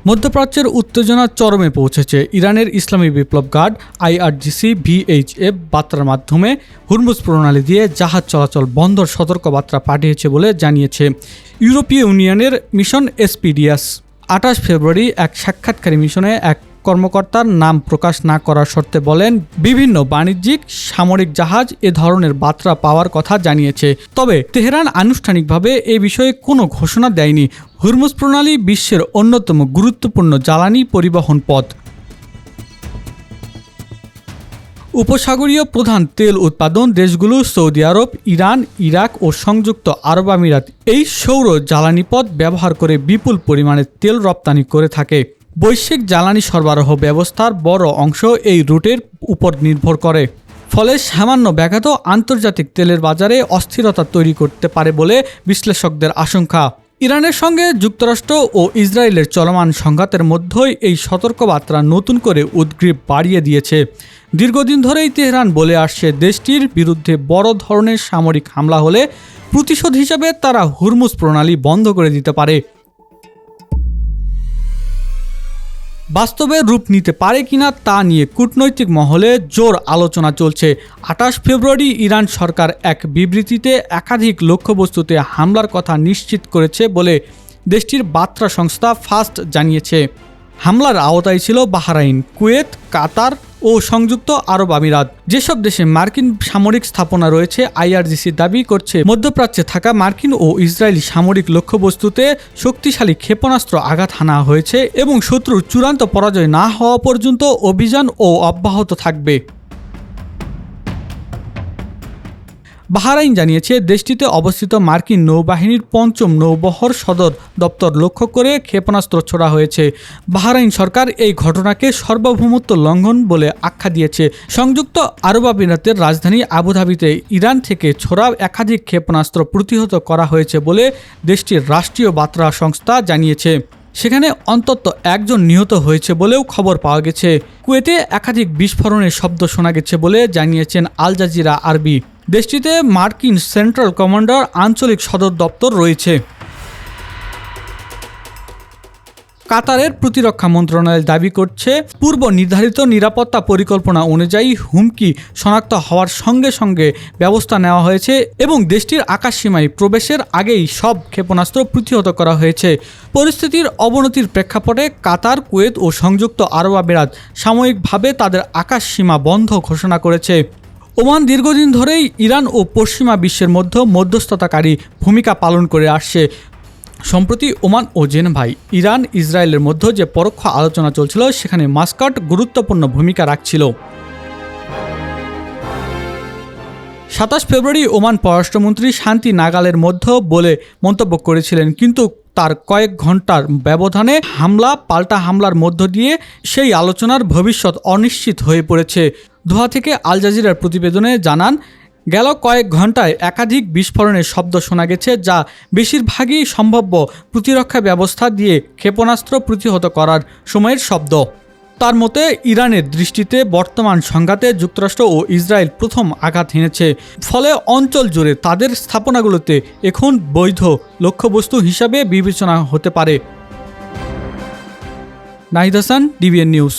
মধ্যপ্রাচ্যের উত্তেজনা চরমে পৌঁছেছে। ইরানের ইসলামী বিপ্লব গার্ড IRGC VHF বার্তার মাধ্যমে হুরমুজ প্রণালী দিয়ে জাহাজ চলাচল বন্ধর সতর্কবার্তা পাঠিয়েছে বলে জানিয়েছে ইউরোপীয় ইউনিয়নের মিশন এসপিডিএস। 28 ফেব্রুয়ারি এক সাক্ষাৎকারী মিশনে এক কর্মকর্তার নাম প্রকাশ না করার শর্তে বলেন, বিভিন্ন বাণিজ্যিক সামরিক জাহাজ এ ধরনের বার্তা পাওয়ার কথা জানিয়েছে। তবে তেহরান আনুষ্ঠানিকভাবে এ বিষয়ে কোনো ঘোষণা দেয়নি। হুরমুজ প্রণালী বিশ্বের অন্যতম গুরুত্বপূর্ণ জ্বালানি পরিবহন পথ। উপসাগরীয় প্রধান তেল উৎপাদন দেশগুলো সৌদি আরব, ইরান, ইরাক ও সংযুক্ত আরব আমিরাত এই সৌর জ্বালানি পথ ব্যবহার করে বিপুল পরিমাণে তেল রপ্তানি করে থাকে। বৈশ্বিক জ্বালানি সরবরাহ ব্যবস্থার বড় অংশ এই রুটের উপর নির্ভর করে। ফলে সামান্য ব্যাঘাত আন্তর্জাতিক তেলের বাজারে অস্থিরতা তৈরি করতে পারে বলে বিশ্লেষকদের আশঙ্কা। ইরানের সঙ্গে যুক্তরাষ্ট্র ও ইসরায়েলের চলমান সংঘাতের মধ্যেই এই সতর্কবার্তা নতুন করে উদ্গ্রীব বাড়িয়ে দিয়েছে। দীর্ঘদিন ধরেই তেহরান বলে আসছে, দেশটির বিরুদ্ধে বড় ধরনের সামরিক হামলা হলে প্রতিশোধ হিসেবে তারা হুরমুজ প্রণালী বন্ধ করে দিতে পারে। বাস্তবে রূপ নিতে পারে কিনা তা নিয়ে কূটনৈতিক মহলে জোর আলোচনা চলছে। 28 ফেব্রুয়ারি ইরান সরকার এক বিবৃতিতে একাধিক লক্ষ্যবস্তুতে হামলার কথা নিশ্চিত করেছে বলে দেশটির বার্তা সংস্থা ফাস্ট জানিয়েছে। হামলার আওতায় ছিল বাহরাইন, কুয়েত, কাতার ও সংযুক্ত আরব আমিরাত। যেসব দেশে মার্কিন সামরিক স্থাপনা রয়েছে, IRGC দাবি করছে মধ্যপ্রাচ্যে থাকা মার্কিন ও ইসরায়েলি সামরিক লক্ষ্যবস্তুতে শক্তিশালী ক্ষেপণাস্ত্র আঘাত হানা হয়েছে এবং শত্রুর চূড়ান্ত পরাজয় না হওয়া পর্যন্ত অভিযান অব্যাহত থাকবে। বাহরাইন জানিয়েছে, দেশটিতে অবস্থিত মার্কিন নৌবাহিনীর ৫ম নৌবহর সদর দপ্তর লক্ষ্য করে ক্ষেপণাস্ত্র ছোড়া হয়েছে। বাহরাইন সরকার এই ঘটনাকে সার্বভৌমত্ব লঙ্ঘন বলে আখ্যা দিয়েছে। সংযুক্ত আরব আমিরাতের রাজধানী আবুধাবিতে ইরান থেকে ছোড়া একাধিক ক্ষেপণাস্ত্র প্রতিহত করা হয়েছে বলে দেশটির রাষ্ট্রীয় বার্তা সংস্থা জানিয়েছে। সেখানে অন্তত একজন নিহত হয়েছে বলেও খবর পাওয়া গেছে। কুয়েতে একাধিক বিস্ফোরণের শব্দ শোনা গেছে বলে জানিয়েছেন আল জাজিরা আরবি। দেশটিতে মার্কিন সেন্ট্রাল কমান্ডার আঞ্চলিক সদর দপ্তর রয়েছে। কাতারের প্রতিরক্ষা মন্ত্রণালয় দাবি করছে, পূর্ব নির্ধারিত নিরাপত্তা পরিকল্পনা অনুযায়ী হুমকি শনাক্ত হওয়ার সঙ্গে সঙ্গে ব্যবস্থা নেওয়া হয়েছে এবং দেশটির আকাশসীমায় প্রবেশের আগেই সব ক্ষেপণাস্ত্র প্রতিহত করা হয়েছে। পরিস্থিতির অবনতির প্রেক্ষাপটে কাতার, কুয়েত ও সংযুক্ত আরব আমিরাত সাময়িকভাবে তাদের আকাশসীমা বন্ধ ঘোষণা করেছে। ওমান দীর্ঘদিন ধরেই ইরান ও পশ্চিমা বিশ্বের মধ্যে মধ্যস্থতাকারী ভূমিকা পালন করে আসছে। সম্প্রতি ওমান ও জেনেভায় ইরান ইসরায়েলের মধ্যে যে পরোক্ষ আলোচনা চলছিল, সেখানে মাস্কাট গুরুত্বপূর্ণ ভূমিকা রাখছিল। 27 ফেব্রুয়ারি ওমান পররাষ্ট্রমন্ত্রী শান্তি নাগালের মধ্যে বলে মন্তব্য করেছিলেন, কিন্তু তার কয়েক ঘন্টার ব্যবধানে পাল্টা হামলার মধ্য দিয়ে সেই আলোচনার ভবিষ্যৎ অনিশ্চিত হয়ে পড়েছে। দোহা থেকে আল জাজিরার প্রতিবেদনে জানান, গেল কয়েক ঘন্টায় একাধিক বিস্ফোরণের শব্দ শোনা গেছে, যা বেশিরভাগই সম্ভাব্য প্রতিরক্ষা ব্যবস্থা দিয়ে ক্ষেপণাস্ত্র প্রতিহত করার সময়ের শব্দ। তার মতে, ইরানের দৃষ্টিতে বর্তমান সংঘাতে যুক্তরাষ্ট্র ও ইসরায়েল প্রথম আঘাত হেনেছে। ফলে অঞ্চল জুড়ে তাদের স্থাপনাগুলোতে এখন বৈধ লক্ষ্যবস্তু হিসাবে বিবেচনা হতে পারে। Nahid Hasan, DBN news.